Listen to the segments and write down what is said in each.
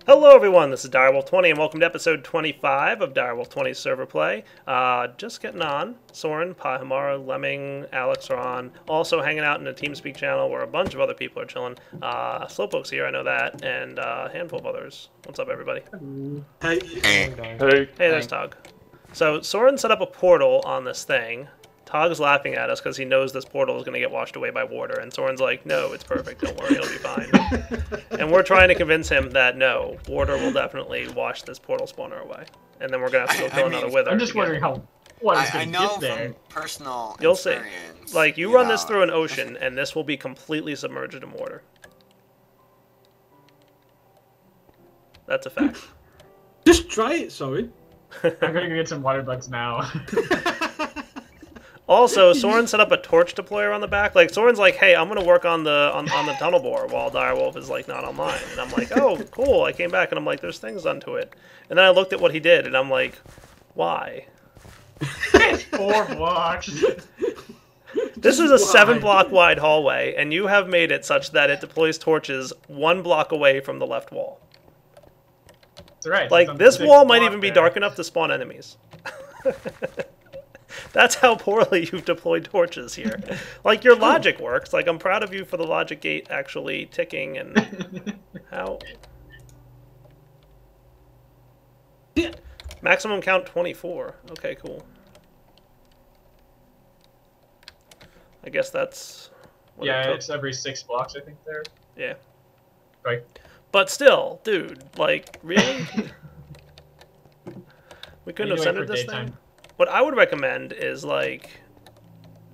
Hello everyone, this is Direwolf20 and welcome to episode 25 of Direwolf20 Server Play. Just getting on. Soren, Pahimara, Lemming, Alex are on. Also hanging out in the TeamSpeak channel where a bunch of other people are chilling. Slowpoke's here, I know that, and a handful of others. What's up everybody? Hey. Hey, there's Tog. So Soren set up a portal on this thing. Tog's laughing at us because he knows this portal is going to get washed away by water, and Soren's like, no, it's perfect, don't worry, it'll be fine. And we're trying to convince him that no, water will definitely wash this portal spawner away. And then we're going to have to go kill another wither. I'm just wondering what is going to get there. From personal You'll see. experience, Like, you run this through an ocean, and this will be completely submerged in water. That's a fact. Just try it, sorry. I'm going to go get some water bugs now. Also, Soren set up a torch deployer on the back. Like, Soren's like, hey, I'm going to work on the tunnel bore while Direwolf is, like, not online. And I'm like, oh, cool. I came back, and I'm like, there's things done to it. And then I looked at what he did, and I'm like, why? It's 4 blocks. This is a 7-block wide hallway, and you have made it such that it deploys torches 1 block away from the left wall. That's right. Like, this wall might even be dark enough to spawn enemies. That's how poorly you've deployed torches here. Like, your logic works. Like, I'm proud of you for the logic gate actually ticking and how... Maximum count 24. Okay, cool. I guess that's... Yeah, it's every 6 blocks, I think, there. Yeah. Right. But still, dude, like, really? We couldn't have centered this thing? What I would recommend is, like,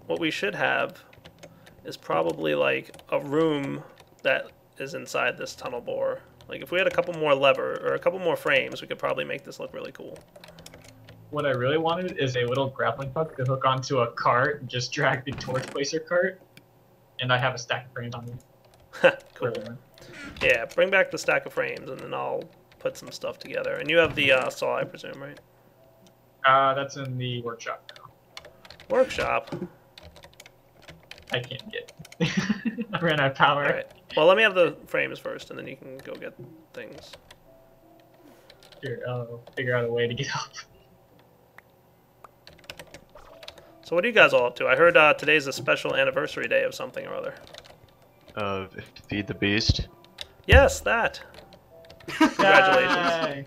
what we should have is probably, like, a room that is inside this tunnel bore. Like, if we had a couple more or a couple more frames, we could probably make this look really cool. What I really wanted is a little grappling hook to hook onto a cart and just drag the torch placer cart. And I have a stack of frames on me. Cool. Yeah, bring back the stack of frames, and then I'll put some stuff together. And you have the saw, I presume, right? That's in the workshop now. Workshop? I can't get it. I ran out of power. Alright. Well, let me have the frames first, and then you can go get things. Here, I'll figure out a way to get up. So what are you guys all up to? I heard today's a special anniversary day of something or other. Feed the beast. Yes, that. Congratulations. Yay!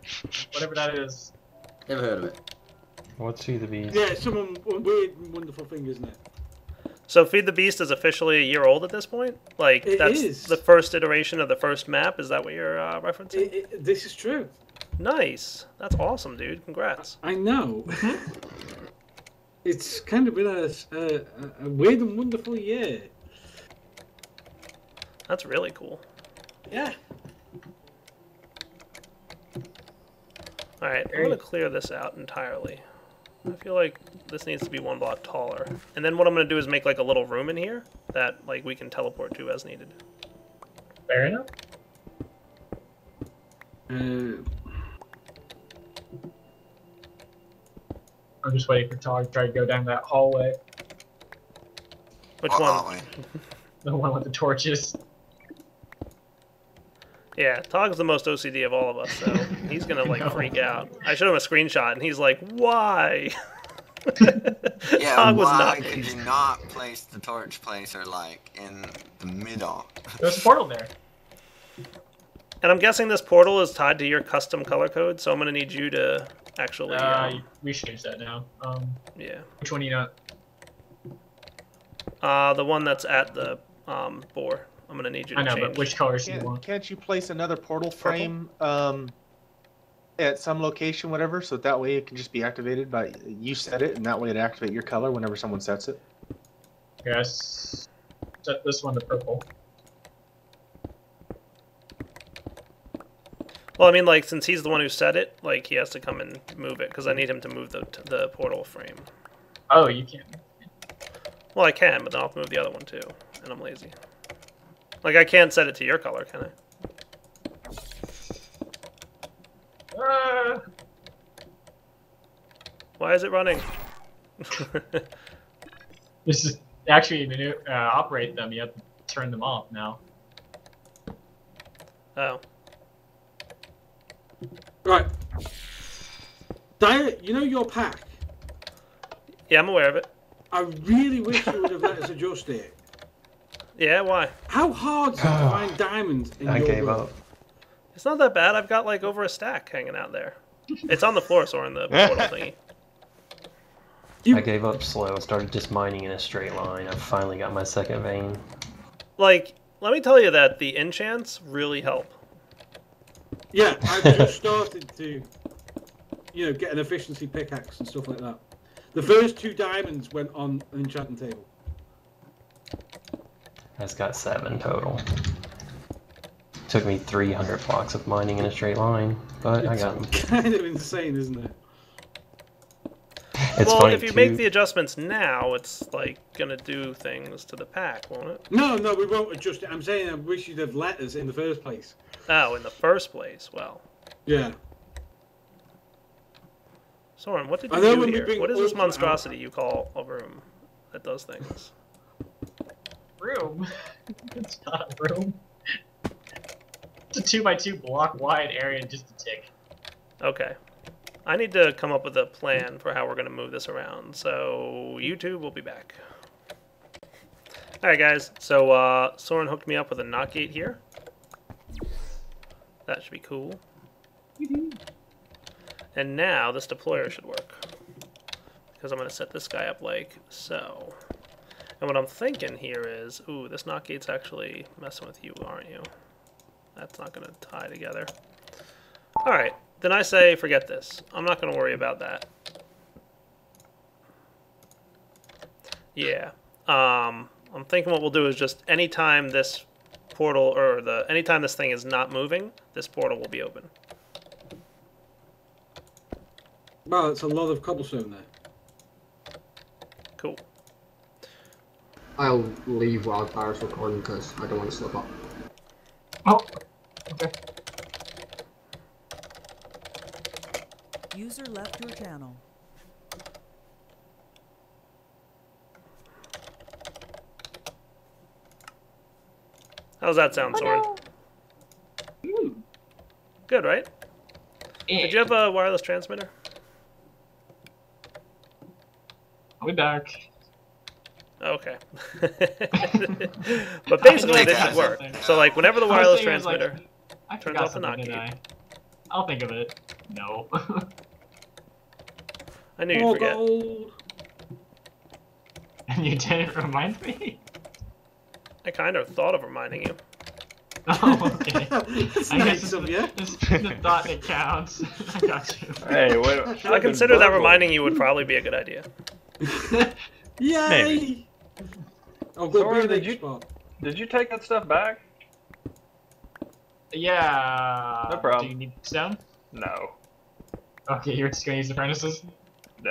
Whatever that is. Never heard of it. What's Feed the Beast? Yeah, some weird, wonderful thing, isn't it? So Feed the Beast is officially a year old at this point? Like, that's the first iteration of the first map? Is that what you're referencing? This is true. Nice. That's awesome, dude. Congrats. I know. It's kind of been a weird and wonderful year. That's really cool. Yeah. Alright, I'm going to clear this out entirely. I feel like this needs to be 1 block taller. And then what I'm going to do is make like a little room in here that like we can teleport to as needed. Fair enough. Uh, I'm just waiting for Tog to try to go down that hallway. Which one? The one with the torches. Yeah, Tog's the most OCD of all of us, so he's gonna like freak out. I showed him a screenshot, and he's like, "Why?" Yeah, Tog was why not could pleased. you not place the torch placer like in the middle? There's a portal there. And I'm guessing this portal is tied to your custom color code, so I'm gonna need you to actually. We should use that now. Yeah. Which one do you know? The one that's at the bore. I'm gonna need you to I know, change. but which colors do you want? Can't you place another portal frame at some location, whatever, so that way it can just be activated by you set it, and that way it activate your color whenever someone sets it? Yes. Set this one to purple. Well, I mean, like, since he's the one who set it, like, he has to come and move it, because I need him to move the portal frame. Oh, you can't. Well, I can, but then I'll have to move the other one, too, and I'm lazy. Like, I can't set it to your color, can I? Why is it running? This is actually to operate them. You have to turn them off now. Oh. Right. Diet, you know your pack? Yeah, I'm aware of it. I really wish you would have let us adjust it. Yeah, why? How hard is it to find diamonds in I your gave world? up. It's not that bad. I've got like over a stack hanging out there. It's on the floor, Soren, the portal thingy. I gave up slow. Started just mining in a straight line. I finally got my second vein. Like, let me tell you that the enchants really help. Yeah, I've just started to, get an efficiency pickaxe and stuff like that. The first 2 diamonds went on an enchanting table. I've got 7 total. Took me 300 blocks of mining in a straight line, but I got them. Kind of insane, isn't it? It's well, funny if you too. make the adjustments now, it's like gonna do things to the pack, won't it? No, we won't adjust it. I'm saying I wish you'd have let us in the first place. Oh, in the first place. Well, Yeah. Soren, what did I you know do when we here? bring What is this ultimate monstrosity you call a room that does things? Room? It's not a room. It's a 2x2 block wide area just to tick. Okay. I need to come up with a plan for how we're going to move this around. So, YouTube will be back. Alright, guys. So, Soren hooked me up with a knock gate here. That should be cool. And now this deployer should work. Because I'm going to set this guy up like so. And what I'm thinking here is, ooh, this knock gate's actually messing with you, aren't you? That's not going to tie together. Alright. Then I say, forget this. I'm not going to worry about that. Yeah. I'm thinking what we'll do is just anytime this portal, or anytime this thing is not moving, this portal will be open. Wow, it's a lot of cobblestone there. Cool. I'll leave while Barrett's recording because I don't want to slip up. Oh, okay. User left your channel. How's that sound, Soren? Good, right? Did you have a wireless transmitter? I'll be back. Okay. But basically, this should work. So, like, whenever the wireless transmitter I turns forgot off the knock something, gate. didn't I? I'll think of it. No. I knew you'd forget. Gold. And you didn't remind me? I kind of thought of reminding you. Oh, okay. That's I nice guess of you. it's the thought that counts. I got you. Hey, wait. I consider that reminding you would probably be a good idea. Yay! Maybe. I'll go Soren, be did the you- spot. Did you take that stuff back? Yeah. No problem. Do you need stone? No. Okay, you're just gonna use the furnaces?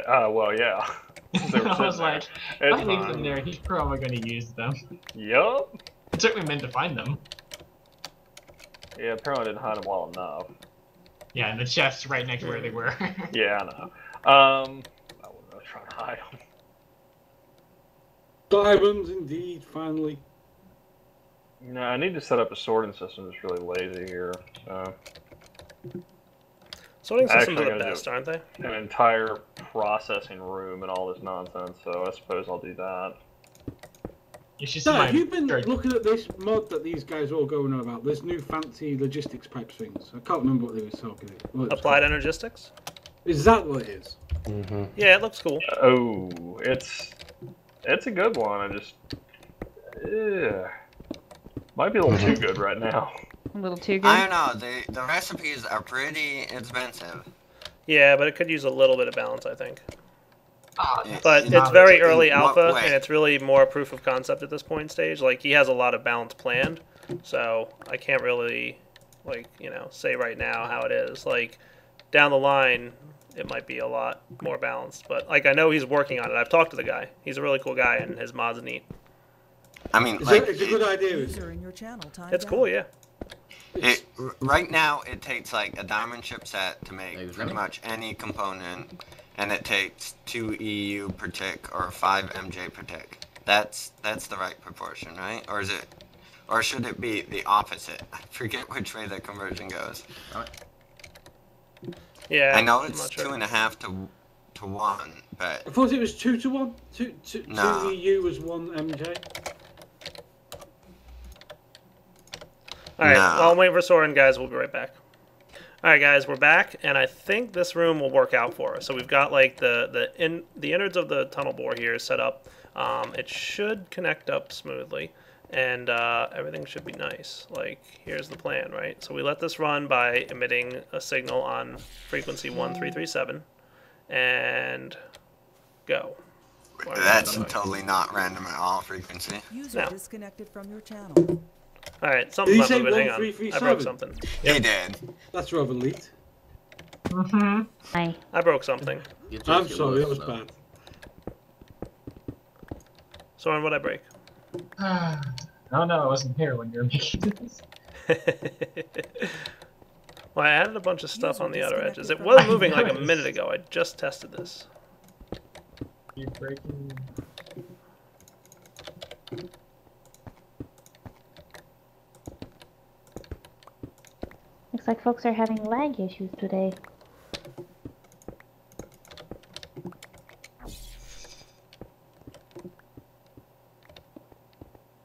Well, yeah. They were I sitting was there. like, It's if I leave them fine. there, he's probably gonna use them. Yup. It took me a minute to find them. Yeah, apparently I didn't hide them well enough. Yeah, and the chest right next to where they were. Yeah, I know. I was trying to hide them. Diamonds, indeed, finally. No, I need to set up a sorting system that's really lazy here. Sorting systems Actually, are I'm the gonna best, aren't they? An entire processing room and all this nonsense, so I suppose I'll do that. You should see So, my have you been shirt. looking at this mod that these guys are all going on about? This new fancy logistics type things. I can't remember what they were talking about. What it was Applied called. Energistics? Is that what it is? Mm-hmm. Yeah, it looks cool. Oh, it's a good one. I just might be a little too good right now. A little too good. I don't know. The recipes are pretty expensive. Yeah, but it could use a little bit of balance, I think. Yeah, But you know, it's very in early what alpha, way? and it's really more proof of concept at this point stage. Like, he has a lot of balance planned, so I can't really, like, say right now how it is. Like, down the line, it might be a lot more balanced. But, like, I know he's working on it. I've talked to the guy. He's a really cool guy, and his mod's are neat. I mean, It's, like, it's a good idea. Is it? User in your channel timed It's out. cool, yeah. right now it takes like a diamond chipset to make Hey, was pretty that- much any component, and it takes 2 EU per tick or 5 MJ per tick. That's the right proportion, right? Or is it, or should it be the opposite? I forget which way the conversion goes. Yeah. I know I'm it's not sure. 2.5 to 1, but I thought it was 2 to 1. Nah. 2 EU was 1 MJ. Alright, Nah. while I'm waiting for Soren, guys, we'll be right back. Alright, guys, we're back, and I think this room will work out for us. So we've got, like, the innards of the tunnel bore here set up. It should connect up smoothly, and everything should be nice. Like, here's the plan, right? So we let this run by emitting a signal on frequency 1337, and go. that's totally not random at all frequency. User No. disconnected from your channel. Alright, something's not say moving. Hang on. I 1337? broke something. He did. That's rather late. Hi. I broke something. I'm sorry, that was bad. Soren, what'd I break? No, I wasn't here when you were making this. Well, I added a bunch of stuff User on the outer edges. It disconnected was from- moving like a Nice. minute ago. I just tested this. You breaking? Looks like folks are having lag issues today.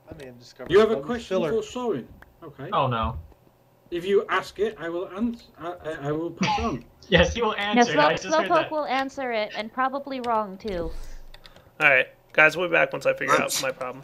I may have discovered. You have a bug question filler. for Soren? Okay. Oh no. If you ask it, I will answer. I will pass on. Yes, he will No, answer. I just heard Slowpoke that. will answer it, and probably wrong too. Alright, guys, we'll be back once I figure out my problem.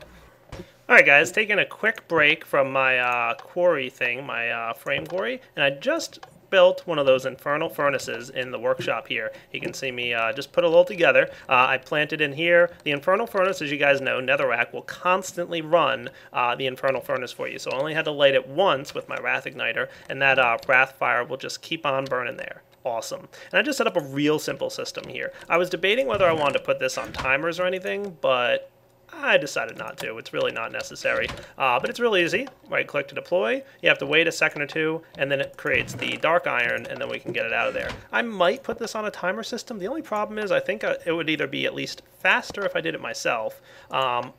Alright, guys, taking a quick break from my quarry thing, my frame quarry, and I just built one of those infernal furnaces in the workshop here. You can see me just put a little together. I planted in here. The infernal furnace, as you guys know, netherrack will constantly run the infernal furnace for you. So I only had to light it once with my wrath igniter, and that wrath fire will just keep on burning there. Awesome. And I just set up a real simple system here. I was debating whether I wanted to put this on timers or anything, but I decided not to. It's really not necessary. But it's really easy. Right click to deploy. You have to wait a second or two, and then it creates the dark iron, and then we can get it out of there. I might put this on a timer system. The only problem is I think it would either be at least faster if I did it myself,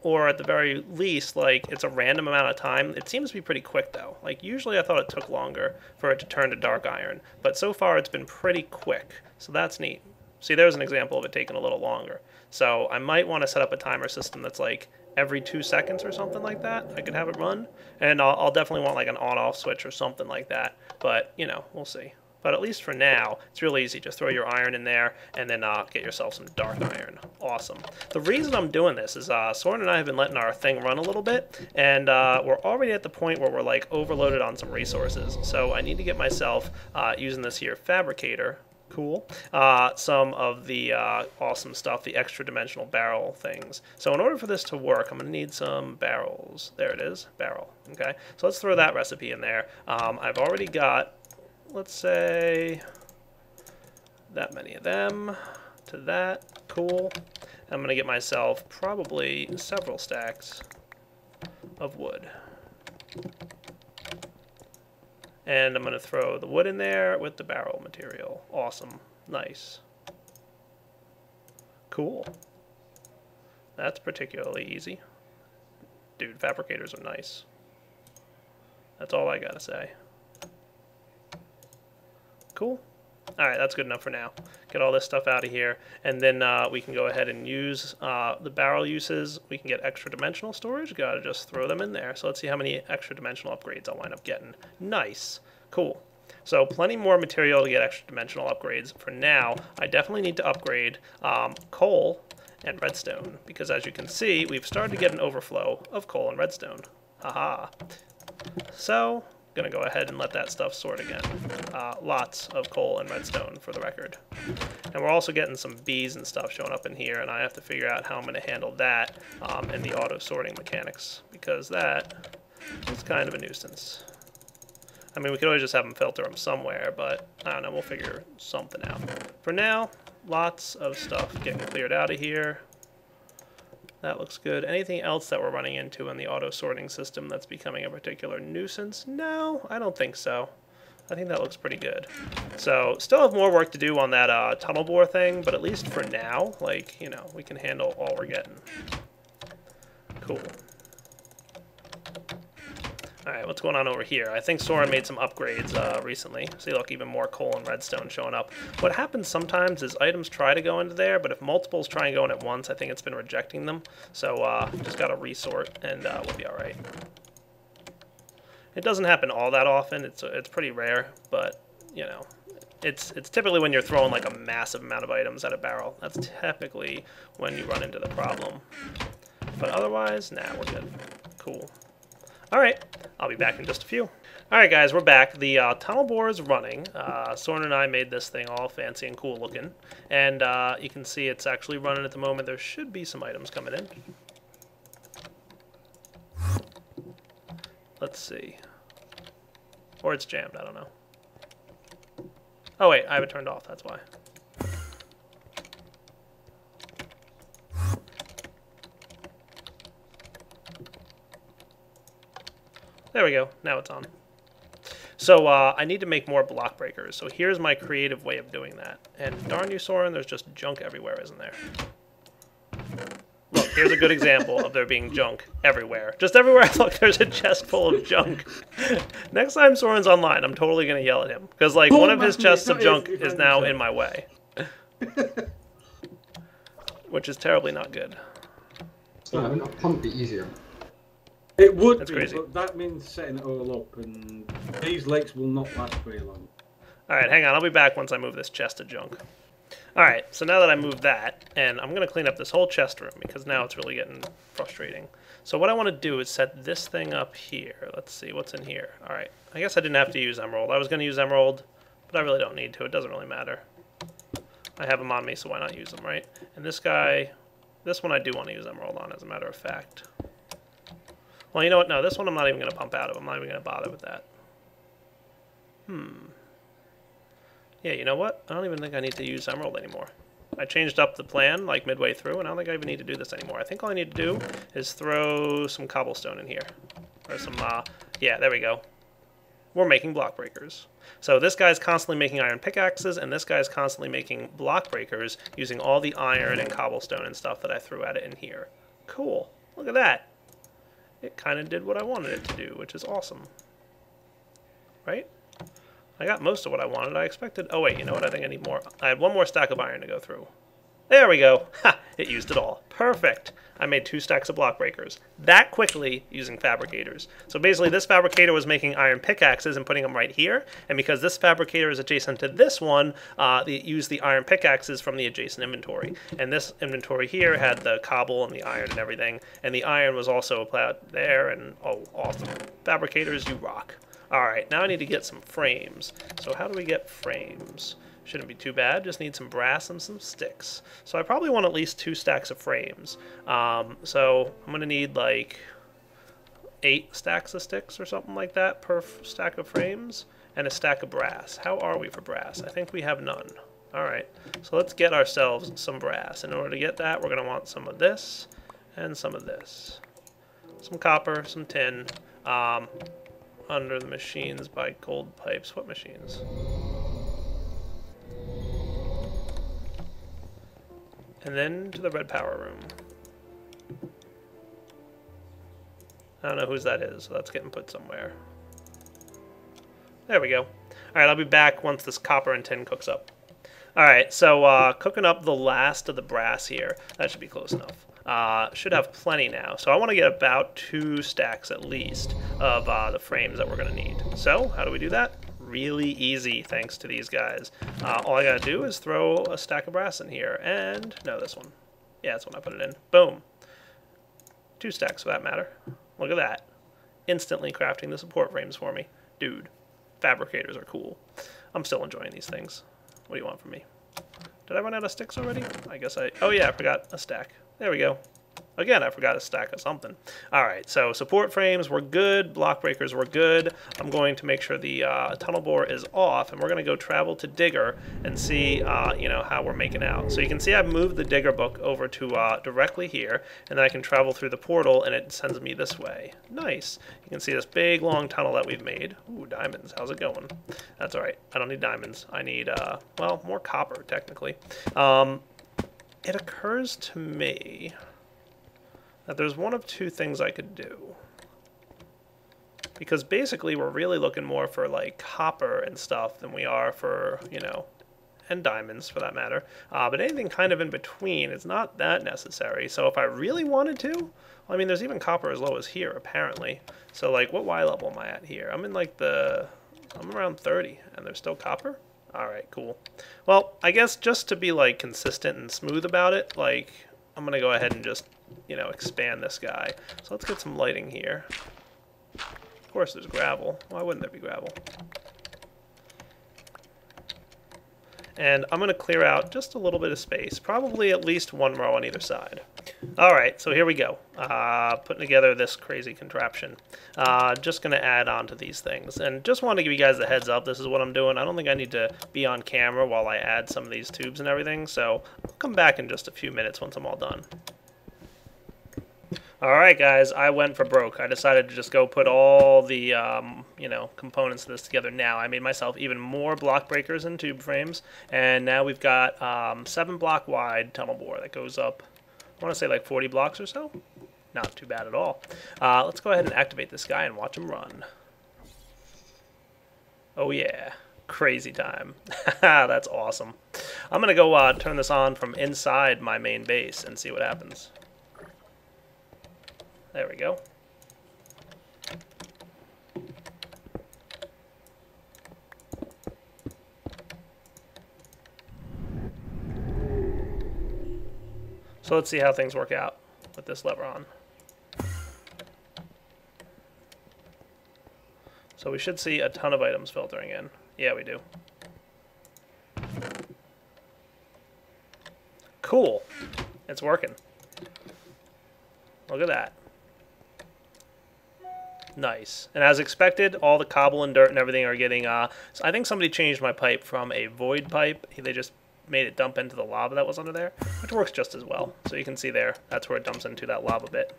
or at the very least, like, it's a random amount of time. It seems to be pretty quick, though. Like, usually I thought it took longer for it to turn to dark iron, but so far it's been pretty quick, so that's neat. See, there's an example of it taking a little longer. So I might want to set up a timer system that's like every 2 seconds or something like that. I could have it run. And I'll definitely want like an on-off switch or something like that. But, you know, we'll see. But at least for now, it's really easy. Just throw your iron in there and then get yourself some dark iron. Awesome. The reason I'm doing this is Soren and I have been letting our thing run a little bit. And we're already at the point where we're like overloaded on some resources. So I need to get myself using this here fabricator. Cool. Some of the awesome stuff, the extra dimensional barrel things. So in order for this to work, I'm going to need some barrels. There it is, barrel. Okay, so let's throw that recipe in there. I've already got, let's say, that many of them to that. Cool. I'm going to get myself probably several stacks of wood. And I'm going to throw the wood in there with the barrel material. Awesome. Nice. Cool. That's particularly easy. Dude, fabricators are nice. That's all I gotta say. Cool. Alright, that's good enough for now. Get all this stuff out of here, and then we can go ahead and use the barrel uses. We can get extra dimensional storage. Gotta just throw them in there. So let's see how many extra dimensional upgrades I'll wind up getting. Nice. Cool. So plenty more material to get extra dimensional upgrades. For now, I definitely need to upgrade coal and redstone, because as you can see, we've started to get an overflow of coal and redstone. Haha. So gonna go ahead and let that stuff sort again. Lots of coal and redstone for the record. And we're also getting some bees and stuff showing up in here, and I have to figure out how I'm gonna handle that and the auto sorting mechanics, because that is kind of a nuisance. I mean, we could always just have them filter them somewhere, but I don't know, we'll figure something out. For now, lots of stuff getting cleared out of here. That looks good. Anything else that we're running into in the auto sorting system that's becoming a particular nuisance? No, I don't think so. I think that looks pretty good. So, still have more work to do on that tunnel bore thing, but at least for now, like, you know, we can handle all we're getting. Cool. Alright, what's going on over here? I think Soren made some upgrades recently. See, look, even more coal and redstone showing up. What happens sometimes is items try to go into there, but if multiples try and go in at once, I think it's been rejecting them. So just gotta resort, and we'll be alright. It doesn't happen all that often. It's pretty rare, but, you know, it's typically when you're throwing like a massive amount of items at a barrel. That's typically when you run into the problem. But otherwise, nah, we're good. Cool. Alright, I'll be back in just a few. Alright guys, we're back. The tunnel bore is running. Soren and I made this thing all fancy and cool looking. And you can see it's actually running at the moment. There should be some items coming in. Let's see. Or it's jammed, I don't know. Oh wait, I have it turned off, that's why. There we go, now it's on. So I need to make more block breakers. So here's my creative way of doing that. And darn you, Soren, there's just junk everywhere, isn't there? Look, here's a good example of there being junk everywhere. Just everywhere I look, there's a chest full of junk. Next time Soren's online, I'm totally going to yell at him. Because, like, one of his chests of junk is now in my way. Which is terribly not good. So having a pump be easier. It would That's be, crazy. but that means setting it all up, and these lakes will not last very long. Alright, hang on. I'll be back once I move this chest of junk. Alright, so now that I moved that, and I'm going to clean up this whole chest room, because now it's really getting frustrating. So what I want to do is set this thing up here. Let's see, what's in here? Alright, I guess I didn't have to use emerald. I was going to use emerald, but I really don't need to. It doesn't really matter. I have them on me, so why not use them, right? And this guy, this one I do want to use emerald on, as a matter of fact. Well, you know what? No, this one I'm not even going to pump out of. I'm not even going to bother with that. Yeah, you know what? I don't even think I need to use emerald anymore. I changed up the plan, like, midway through, and I don't think I even need to do this anymore. I think all I need to do is throw some cobblestone in here. Or some, yeah, there we go. We're making block breakers. So this guy's constantly making iron pickaxes, and this guy's constantly making block breakers using all the iron and cobblestone and stuff that I threw at it in here. Cool. Look at that. It kind of did what I wanted it to do, which is awesome. Right? I got most of what I wanted. I expected... Oh, wait, you know what? I think I need more. I had one more stack of iron to go through. There we go. Ha! It used it all. Perfect. I made 2 stacks of block breakers. That quickly using fabricators. So basically, this fabricator was making iron pickaxes and putting them right here. And because this fabricator is adjacent to this one, they used the iron pickaxes from the adjacent inventory. And this inventory here had the cobble and the iron and everything. And the iron was also applied there. And, oh, awesome. Fabricators, you rock. Alright, now I need to get some frames. So how do we get frames? Shouldn't be too bad, just need some brass and some sticks. So I probably want at least 2 stacks of frames. So I'm going to need like 8 stacks of sticks or something like that per stack of frames, and a stack of brass. How are we for brass? I think we have none. Alright, so let's get ourselves some brass. In order to get that, we're going to want some of this and some of this. Some copper, some tin. Under the machines by gold pipes. What machines? And then to the red power room. I don't know whose that is, so that's getting put somewhere. There we go. Alright, I'll be back once this copper and tin cooks up. Alright, so cooking up the last of the brass here. That should be close enough. Should have plenty now. So I want to get about 2 stacks at least of the frames that we're going to need. So, how do we do that? Really easy, thanks to these guys. All I gotta do is throw a stack of brass in here, and no, this one. Yeah, that's when I put it in. Boom. 2 stacks for that matter. Look at that. Instantly crafting the support frames for me. Dude, fabricators are cool. I'm still enjoying these things. What do you want from me? Did I run out of sticks already? I guess oh yeah, I forgot a stack. There we go. Again, I forgot a stack of something. Alright, so support frames were good, block breakers were good. I'm going to make sure the tunnel bore is off, and we're going to go travel to Digger and see you know, how we're making out. So you can see I've moved the Digger book over to directly here, and then I can travel through the portal, and it sends me this way. Nice. You can see this big, long tunnel that we've made. Ooh, diamonds. How's it going? That's alright. I don't need diamonds. I need, well, more copper, technically. It occurs to me that there's one of 2 things I could do. because basically we're really looking more for like copper and stuff than we are for, you know, and diamonds for that matter. But anything kind of in between is not that necessary. So if I really wanted to, well, I mean, there's even copper as low as here apparently. So like, what Y level am I at here? I'm in like I'm around 30, and there's still copper. All right, cool. Well, I guess just to be like consistent and smooth about it, like I'm gonna go ahead and just, you know, expand this guy. So let's get some lighting here. Of course, there's gravel. Why wouldn't there be gravel? And I'm going to clear out just a little bit of space, probably at least one row on either side. Alright, so here we go. Putting together this crazy contraption. Just going to add on to these things. And just want to give you guys a heads up, this is what I'm doing. I don't think I need to be on camera while I add some of these tubes and everything, so I'll come back in just a few minutes once I'm all done. Alright guys, I went for broke. I decided to just go put all the, you know, components of this together now. I made myself even more block breakers and tube frames, and now we've got 7 block wide tunnel bore that goes up, I want to say like 40 blocks or so. Not too bad at all. Let's go ahead and activate this guy and watch him run. Oh yeah, crazy time. That's awesome. I'm going to go turn this on from inside my main base and see what happens. There we go. So let's see how things work out with this lever on. So we should see a ton of items filtering in. Yeah, we do. Cool. It's working. Look at that. Nice. And as expected, all the cobble and dirt and everything are getting, so I think somebody changed my pipe from a void pipe. They just made it dump into the lava that was under there, which works just as well. So you can see there, that's where it dumps into that lava bit.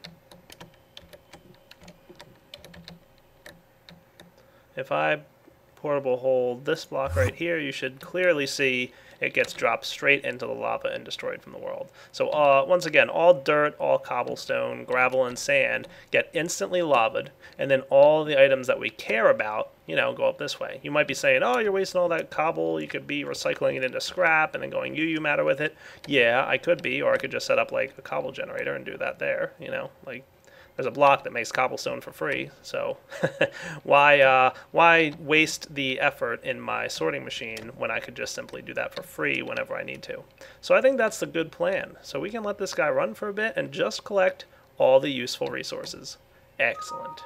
If I portable hold this block right here, you should clearly see it gets dropped straight into the lava and destroyed from the world. So once again, all dirt, all cobblestone, gravel, and sand get instantly lavaed, and then all the items that we care about, you know, go up this way. You might be saying, oh, you're wasting all that cobble, you could be recycling it into scrap and then going UU matter with it. Yeah, I could be, or I could just set up like a cobble generator and do that there, you know, like there's a block that makes cobblestone for free, so why waste the effort in my sorting machine when I could just simply do that for free whenever I need to? So I think that's the good plan. So we can let this guy run for a bit and just collect all the useful resources. Excellent.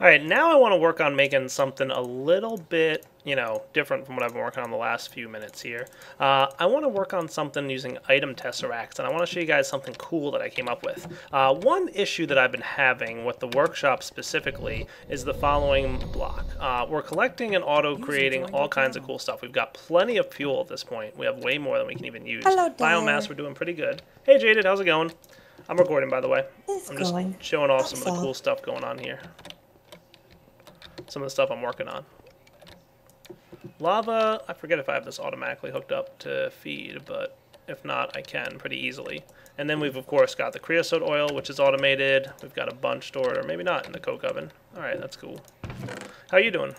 Alright, now I want to work on making something a little bit, you know, different from what I've been working on the last few minutes here. I want to work on something using item tesseracts, and I want to show you guys something cool that I came up with. One issue that I've been having with the workshop specifically is the following block. We're collecting and auto-creating all kinds of cool stuff. We've got plenty of fuel at this point. We have way more than we can even use. Hello, Biomass, we're doing pretty good. Hey, Jaded, how's it going? I'm recording, by the way. It's I'm just going. showing off some of the That's all. cool stuff going on here. Some of the stuff I'm working on. Lava, I forget if I have this automatically hooked up to feed, but if not, I can pretty easily. And then we've, of course, got the creosote oil, which is automated. We've got a bunch stored, or maybe not, in the coke oven. Alright, that's cool. How are you doing?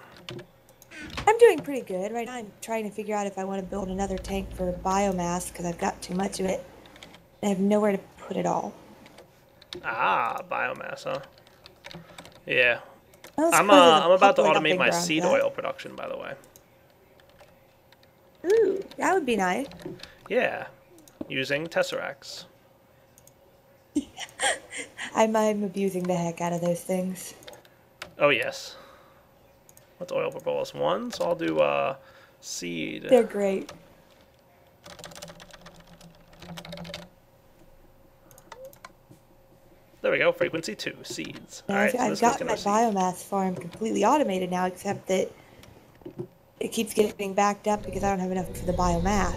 I'm doing pretty good. Right now I'm trying to figure out if I want to build another tank for biomass because I've got too much of it. I have nowhere to put it all. Ah, biomass, huh? Yeah. Well, I'm about to automate my seed oil production, by the way. Ooh, that would be nice. Yeah, using tesseracts. I'm abusing the heck out of those things. Oh, yes. What's oil per bolus? 1, so I'll do seed. They're great. There we go, frequency 2, seeds. Now, Alright, so I've this goes got to my our seed. biomass farm completely automated now, except that it keeps getting backed up because I don't have enough for the biomass.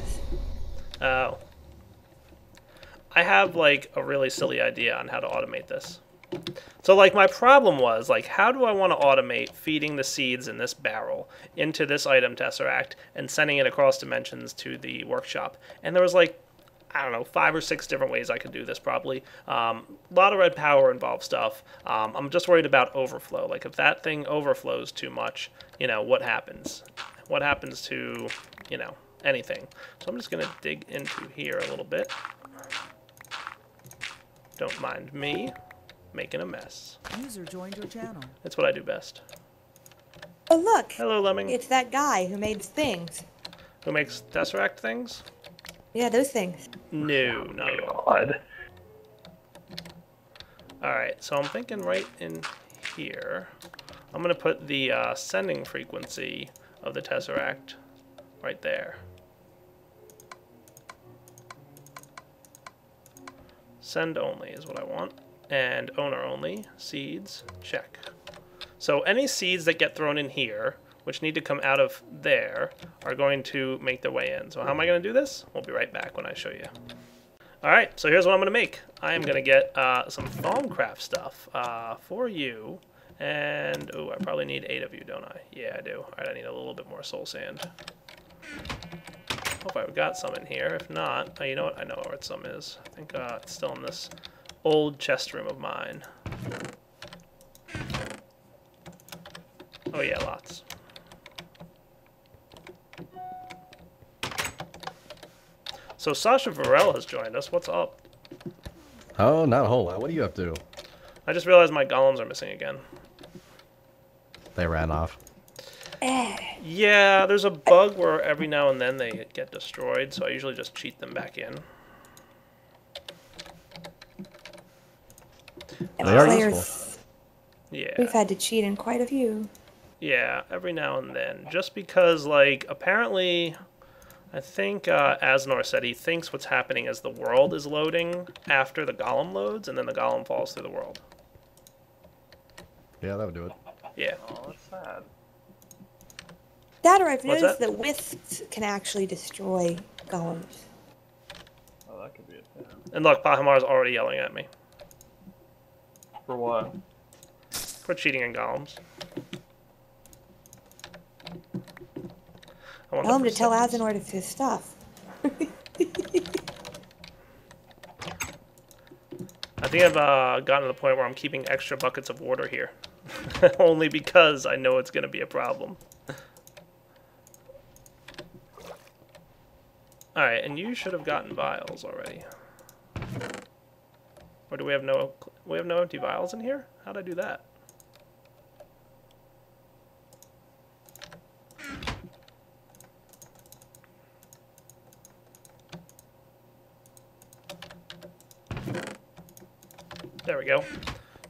Oh. I have, like, a really silly idea on how to automate this. So, like, my problem was, like, how do I want to automate feeding the seeds in this barrel into this item tesseract and sending it across dimensions to the workshop? And there was, like, I don't know, 5 or 6 different ways I could do this probably. A lot of red power involved stuff. I'm just worried about overflow. Like if that thing overflows too much, you know, what happens? What happens to, you know, anything? So I'm just going to dig into here a little bit. Don't mind me making a mess. User joined your channel. That's what I do best. Oh, look. Hello, Lemming. It's that guy who made things. Who makes Tesseract things? Yeah, those things. No, not at all. God. Alright, so I'm thinking right in here, I'm going to put the sending frequency of the Tesseract right there. Send only is what I want. And owner only, seeds, check. So any seeds that get thrown in here, which need to come out of there, are going to make their way in. So how am I going to do this? We'll be right back when I show you. Alright, so here's what I'm going to make. I am going to get some Thaumcraft stuff for you. And, oh, I probably need 8 of you, don't I? Yeah, I do. Alright, I need a little bit more soul sand. Hope I've got some in here. If not, you know what? I know where some is. I think it's still in this old chest room of mine. Oh yeah, lots. So Sasha Varel has joined us. What's up? Oh, not a whole lot. What are you up to? I just realized my golems are missing again. They ran off. Yeah, there's a bug where every now and then they get destroyed, so I usually just cheat them back in. They are useful. Yeah. We've had to cheat in quite a few. Yeah, every now and then. Just because, like, apparently, I think Asnor said he thinks what's happening is the world is loading after the golem loads, and then the golem falls through the world. Yeah, that would do it. Yeah. Oh, that's sad. That or I've What's noticed that? that wisps can actually destroy golems. Oh, that could be it. Yeah. And look, Pahamar's already yelling at me For what? for cheating in golems. Tell him to tell Azenor to his stuff. I think I've gotten to the point where I'm keeping extra buckets of water here. Only because I know it's going to be a problem. Alright, and you should have gotten vials already. Or do we have no empty vials in here? How'd I do that? There we go.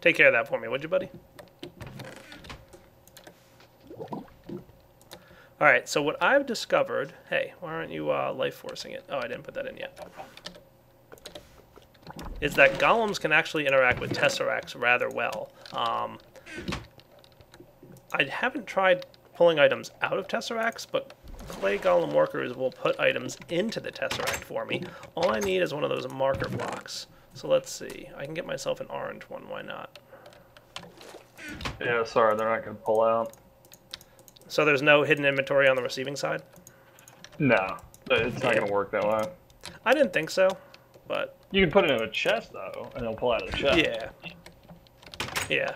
Take care of that for me, would you, buddy? Alright, so what I've discovered... Hey, why aren't you life forcing it? Oh, I didn't put that in yet. Is that golems can actually interact with tesseracts rather well. I haven't tried pulling items out of tesseracts, but clay golem workers will put items into the tesseract for me. All I need is one of those marker blocks. So let's see. I can get myself an orange one. Why not? Yeah, sorry, they're not going to pull out. So there's no hidden inventory on the receiving side? No, it's not going to work that way. I didn't think so, but... You can put it in a chest, though, and it'll pull out of the chest. Yeah. Yeah.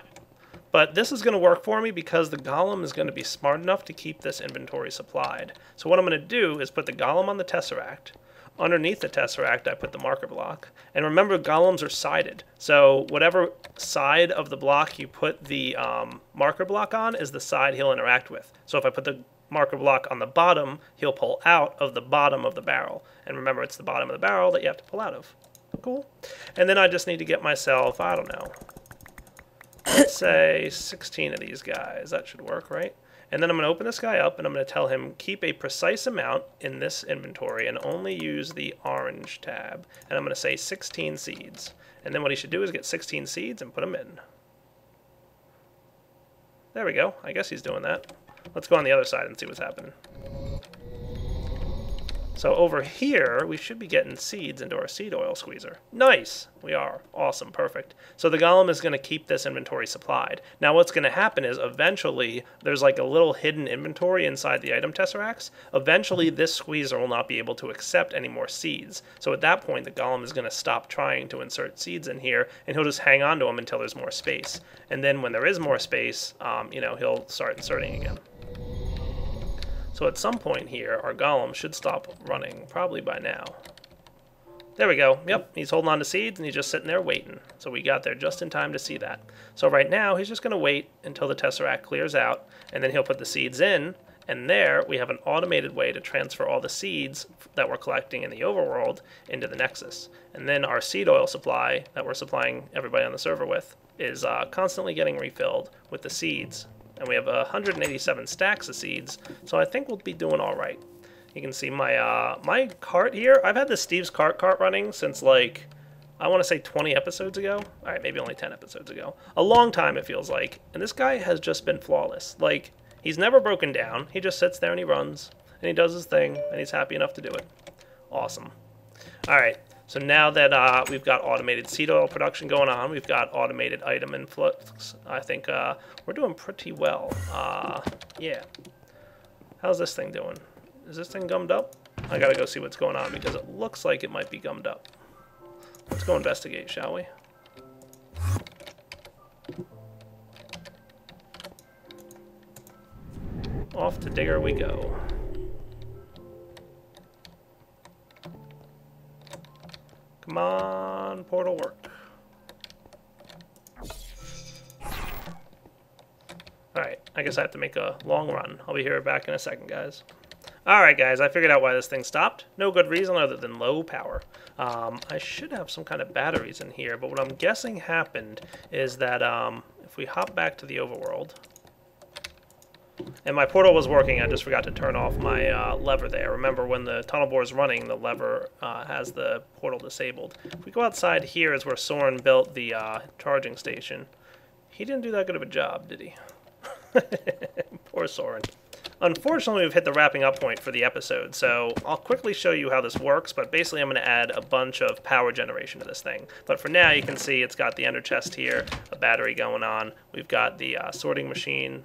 But this is going to work for me because the golem is going to be smart enough to keep this inventory supplied. So what I'm going to do is put the golem on the tesseract. Underneath the tesseract, I put the marker block. And remember, golems are sided. So whatever side of the block you put the marker block on is the side he'll interact with. So if I put the marker block on the bottom, he'll pull out of the bottom of the barrel. And remember, it's the bottom of the barrel that you have to pull out of. Cool. And then I just need to get myself, I don't know, let's say 16 of these guys. That should work, right? And then I'm going to open this guy up, and I'm going to tell him keep a precise amount in this inventory and only use the orange tab. And I'm going to say 16 seeds. And then what he should do is get 16 seeds and put them in. There we go. I guess he's doing that. Let's go on the other side and see what's happening. So over here, we should be getting seeds into our seed oil squeezer. Nice! We are. Awesome. Perfect. So the golem is going to keep this inventory supplied. Now what's going to happen is eventually there's like a little hidden inventory inside the item tesseracts. Eventually this squeezer will not be able to accept any more seeds. So at that point the golem is going to stop trying to insert seeds in here and he'll just hang on to them until there's more space. And then when there is more space, he'll start inserting again. So at some point here, our golem should stop running, probably by now. There we go. Yep, he's holding on to seeds, and he's just sitting there waiting. So we got there just in time to see that. So right now, he's just going to wait until the Tesseract clears out, and then he'll put the seeds in, and there we have an automated way to transfer all the seeds that we're collecting in the overworld into the Nexus. And then our seed oil supply that we're supplying everybody on the server with is constantly getting refilled with the seeds. And we have 187 stacks of seeds, so I think we'll be doing all right. You can see my my cart here. I've had the Steve's cart running since, like, I want to say 20 episodes ago. All right, maybe only 10 episodes ago. A long time, it feels like. And this guy has just been flawless. Like, he's never broken down. He just sits there and he runs, and he does his thing, and he's happy enough to do it. Awesome. All right. So now that we've got automated seed oil production going on, we've got automated item influx, I think we're doing pretty well. Yeah. How's this thing doing? Is this thing gummed up? I gotta go see what's going on because it looks like it might be gummed up. Let's go investigate, shall we? Off to Digger we go. Come on, portal work. Alright, I guess I have to make a long run. I'll be here back in a second, guys. Alright, guys, I figured out why this thing stopped. No good reason other than low power. I should have some kind of batteries in here, but what I'm guessing happened is that if we hop back to the overworld, and my portal was working, I just forgot to turn off my lever there. Remember, when the tunnel bore is running, the lever has the portal disabled. If we go outside, here is where Soren built the charging station. He didn't do that good of a job, did he? Poor Soren. Unfortunately, we've hit the wrapping up point for the episode, so I'll quickly show you how this works, but basically I'm going to add a bunch of power generation to this thing. But for now, you can see it's got the ender chest here, a battery going on. We've got the sorting machine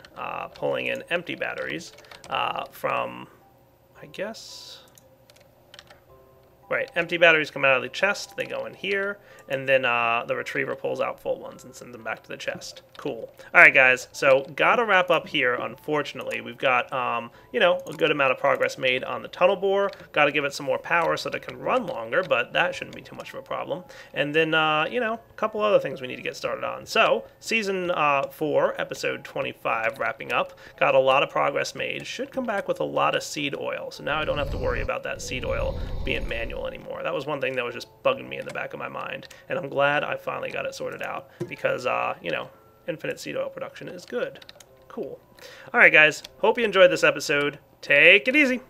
pulling in empty batteries from, I guess... Right, empty batteries come out of the chest, they go in here, and then the retriever pulls out full ones and sends them back to the chest. Cool. Alright guys, so gotta wrap up here, unfortunately. We've got, a good amount of progress made on the tunnel bore. Gotta give it some more power so that it can run longer, but that shouldn't be too much of a problem. And then, a couple other things we need to get started on. So, Season 4, Episode 25, wrapping up. Got a lot of progress made. Should come back with a lot of seed oil, so now I don't have to worry about that seed oil being manual anymore. That was one thing that was just bugging me in the back of my mind, and I'm glad I finally got it sorted out because, infinite seed oil production is good. Cool. Alright guys, hope you enjoyed this episode. Take it easy!